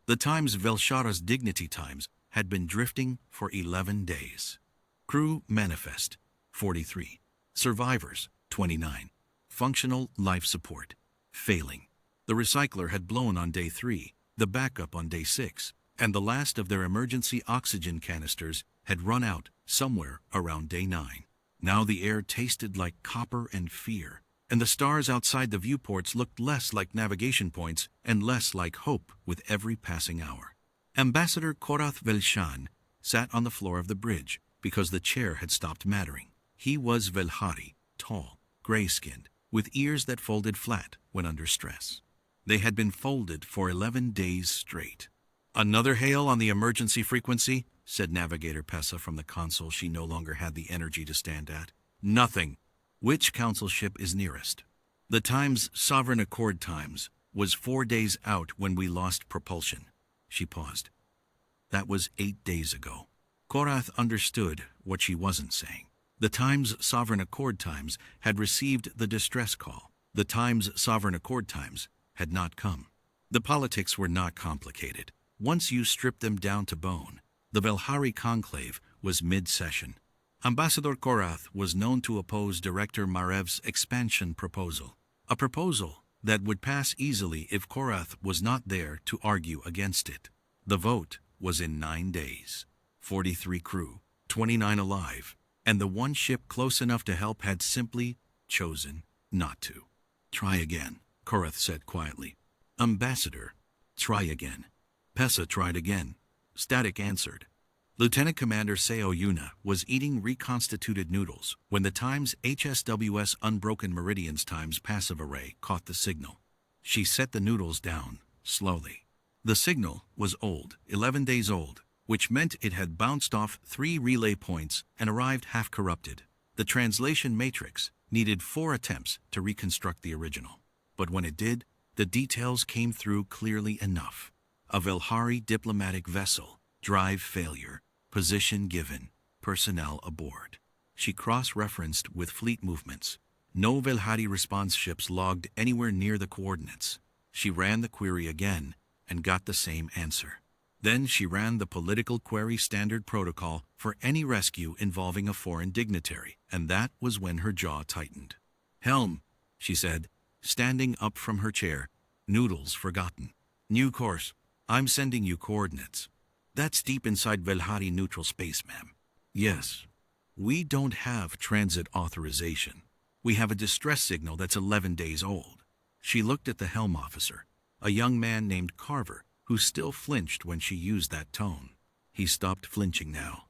The Times Velshara's Dignity Times had been drifting for 11 days. Crew manifest, 43. Survivors, 29. Functional life support, failing. The recycler had blown on day 3, the backup on day 6, and the last of their emergency oxygen canisters had run out somewhere around day 9. Now the air tasted like copper and fear, and the stars outside the viewports looked less like navigation points and less like hope with every passing hour. Ambassador Korath Velshan sat on the floor of the bridge because the chair had stopped mattering. He was Velhari, tall, gray-skinned, with ears that folded flat when under stress. They had been folded for 11 days straight. "Another hail on the emergency frequency?" said Navigator Pessa from the console she no longer had the energy to stand at. "Nothing." "Which council ship is nearest?" The Times Sovereign Accord Times was 4 days out when we lost propulsion. She paused. That was 8 days ago. Korath understood what she wasn't saying. The Times Sovereign Accord Times had received the distress call. The Times Sovereign Accord Times had not come. The politics were not complicated. Once you stripped them down to bone, the Velhari conclave was mid-session. Ambassador Korath was known to oppose Director Marev's expansion proposal, a proposal that would pass easily if Korath was not there to argue against it. The vote was in 9 days. 43 crew, 29 alive, and the one ship close enough to help had simply chosen not to. "Try again," Korath said quietly. "Ambassador, try again." Pessa tried again. Static answered. Lieutenant Commander Seo Yuna was eating reconstituted noodles when the Times HSWS Unbroken Meridians Times passive array caught the signal. She set the noodles down, slowly. The signal was old, 11 days old, which meant it had bounced off 3 relay points and arrived half-corrupted. The translation matrix needed 4 attempts to reconstruct the original. But when it did, the details came through clearly enough. A Velhari diplomatic vessel, drive failure, position given, personnel aboard. She cross-referenced with fleet movements. No Velhari response ships logged anywhere near the coordinates. She ran the query again and got the same answer. Then she ran the political query standard protocol for any rescue involving a foreign dignitary, and that was when her jaw tightened. "Helm," she said, standing up from her chair, noodles forgotten. "New course. I'm sending you coordinates." "That's deep inside Velhari neutral space, ma'am." "Yes. We don't have transit authorization. We have a distress signal that's 11 days old." She looked at the helm officer, a young man named Carver, who still flinched when she used that tone. He stopped flinching now.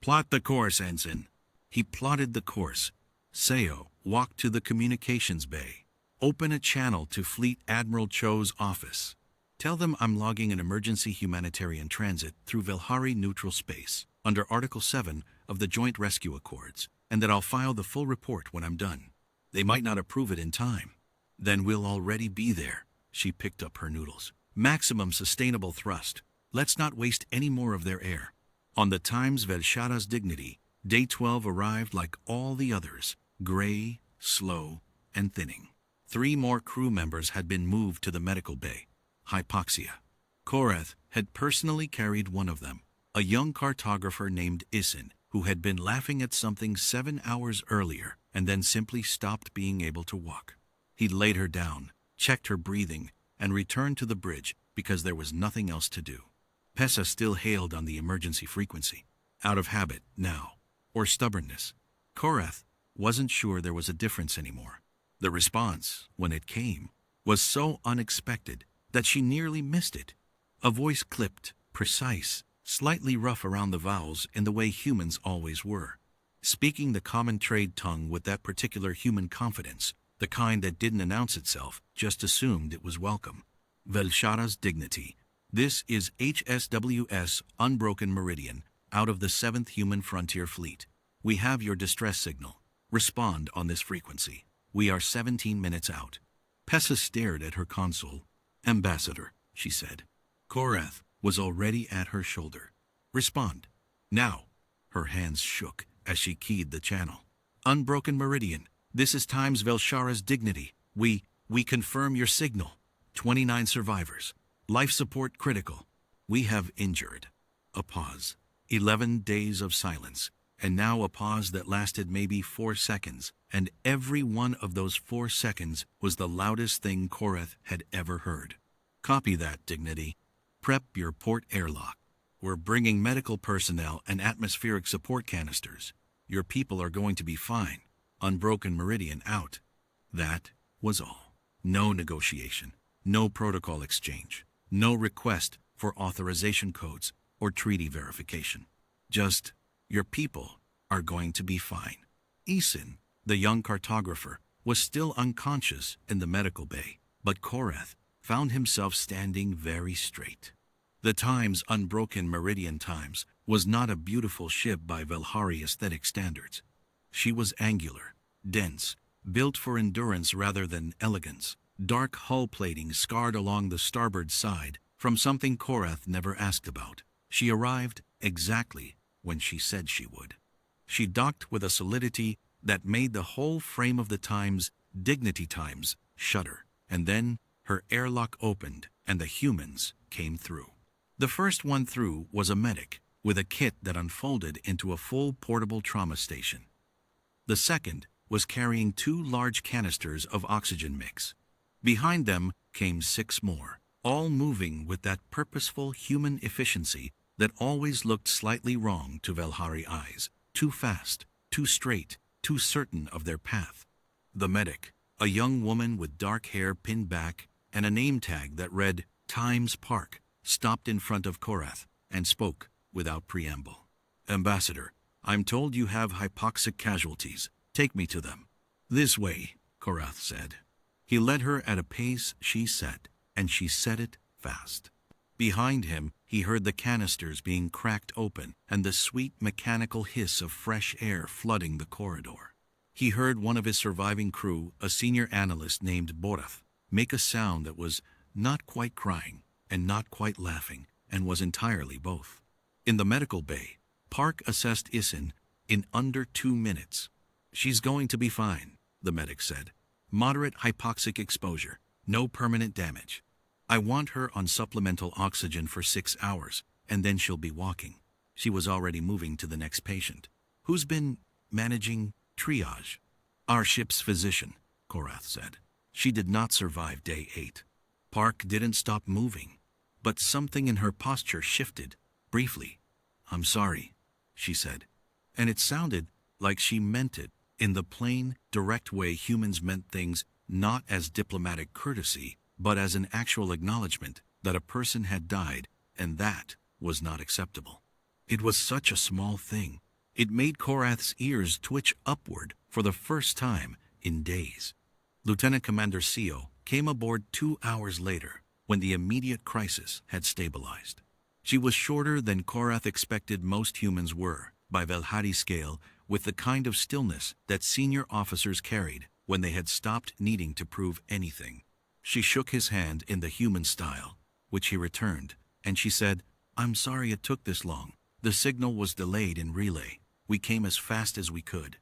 "Plot the course, Ensign." He plotted the course. Seo walked to the communications bay. "Open a channel to Fleet Admiral Cho's office. Tell them I'm logging an emergency humanitarian transit through Velhari neutral space under Article 7 of the Joint Rescue Accords, and that I'll file the full report when I'm done. They might not approve it in time. Then we'll already be there." She picked up her noodles. "Maximum sustainable thrust. Let's not waste any more of their air." On the Times Velshara's Dignity, Day 12 arrived like all the others, gray, slow, and thinning. 3 more crew members had been moved to the medical bay. Hypoxia. Korath had personally carried one of them, a young cartographer named Isin, who had been laughing at something 7 hours earlier and then simply stopped being able to walk. He laid her down, checked her breathing, and returned to the bridge because there was nothing else to do. Pessa still hailed on the emergency frequency, out of habit now, or stubbornness. Korath wasn't sure there was a difference anymore. The response, when it came, was so unexpected that she nearly missed it. A voice clipped, precise, slightly rough around the vowels in the way humans always were. Speaking the common trade tongue with that particular human confidence, the kind that didn't announce itself, just assumed it was welcome. "Velshara's Dignity. This is HSWS Unbroken Meridian, out of the 7th Human Frontier Fleet. We have your distress signal. Respond on this frequency. We are 17 minutes out." Pessa stared at her console. "Ambassador," she said. Korath was already at her shoulder. "Respond. Now." Her hands shook as she keyed the channel. "Unbroken Meridian. This is Times Velshara's Dignity. We confirm your signal. 29 survivors. Life support critical. We have injured. A pause. 11 days of silence. And now a pause that lasted maybe 4 seconds, and every one of those 4 seconds was the loudest thing Korath had ever heard. Copy that, Dignity. Prep your port airlock. We're bringing medical personnel and atmospheric support canisters. Your people are going to be fine. Unbroken meridian out. That was all. No negotiation, no protocol exchange, no request for authorization codes or treaty verification. Just, your people are going to be fine. Isin, the young cartographer, was still unconscious in the medical bay, but Korath found himself standing very straight. The Times' unbroken meridian times was not a beautiful ship by Velhari aesthetic standards. She was angular, dense, built for endurance rather than elegance, dark hull plating scarred along the starboard side from something Korath never asked about. She arrived exactly when she said she would. She docked with a solidity that made the whole frame of the Times, Dignity Times, shudder, and then her airlock opened and the humans came through. The first one through was a medic with a kit that unfolded into a full portable trauma station. The second was carrying 2 large canisters of oxygen mix. Behind them came 6 more, all moving with that purposeful human efficiency that always looked slightly wrong to Velhari eyes, too fast, too straight, too certain of their path. The medic, a young woman with dark hair pinned back and a name tag that read Times Park, stopped in front of Korath and spoke without preamble. "Ambassador, I'm told you have hypoxic casualties. Take me to them." "This way," Korath said. He led her at a pace she set, and she set it fast. Behind him, he heard the canisters being cracked open and the sweet mechanical hiss of fresh air flooding the corridor. He heard one of his surviving crew, a senior analyst named Borath, make a sound that was not quite crying and not quite laughing, and was entirely both. In the medical bay, Park assessed Isin in under 2 minutes. "She's going to be fine," the medic said. "Moderate hypoxic exposure, no permanent damage. I want her on supplemental oxygen for 6 hours, and then she'll be walking." She was already moving to the next patient. "Who's been managing triage?" "Our ship's physician," Korath said. "She did not survive day 8. Park didn't stop moving, but something in her posture shifted, briefly. "I'm sorry," she said. And it sounded like she meant it in the plain, direct way humans meant things, not as diplomatic courtesy, but as an actual acknowledgement that a person had died, and that was not acceptable. It was such a small thing. It made Korath's ears twitch upward for the first time in days. Lieutenant Commander Seo came aboard 2 hours later, when the immediate crisis had stabilized. She was shorter than Korath expected most humans were, by Velhari scale, with the kind of stillness that senior officers carried when they had stopped needing to prove anything. She shook his hand in the human style, which he returned, and she said, "I'm sorry it took this long. The signal was delayed in relay. We came as fast as we could."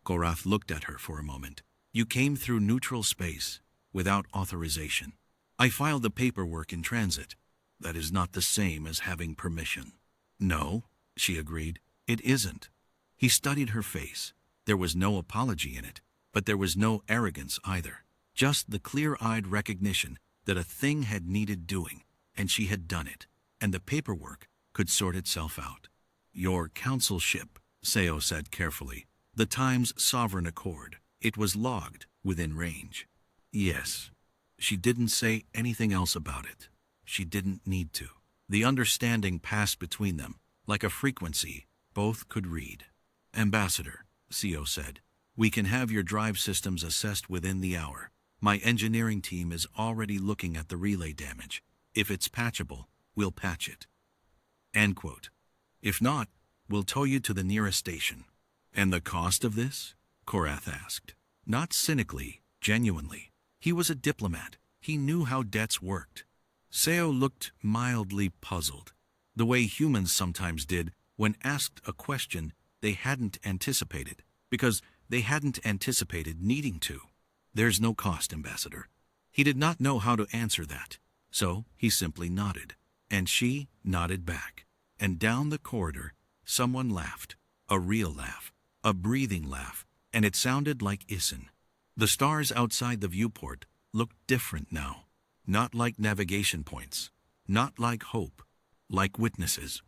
Korath looked at her for a moment. "You came through neutral space, without authorization. I filed the paperwork in transit. That is not the same as having permission." "No," she agreed, "it isn't." He studied her face. There was no apology in it, but there was no arrogance either. Just the clear-eyed recognition that a thing had needed doing, and she had done it, and the paperwork could sort itself out. "Your council ship," Seo said carefully. "The Times' Sovereign Accord. It was logged within range." "Yes." She didn't say anything else about it. She didn't need to. The understanding passed between them, like a frequency both could read. "Ambassador," Seo said, "we can have your drive systems assessed within the hour. My engineering team is already looking at the relay damage. If it's patchable, we'll patch it." End quote. "If not, we'll tow you to the nearest station." "And the cost of this?" Korath asked. Not cynically, genuinely. He was a diplomat. He knew how debts worked. Seo looked mildly puzzled, the way humans sometimes did when asked a question they hadn't anticipated, because they hadn't anticipated needing to. "There's no cost, Ambassador." He did not know how to answer that, so he simply nodded. And she nodded back. And down the corridor, someone laughed. A real laugh. A breathing laugh. And it sounded like Issen. The stars outside the viewport looked different now. Not like navigation points. Not like hope. Like witnesses.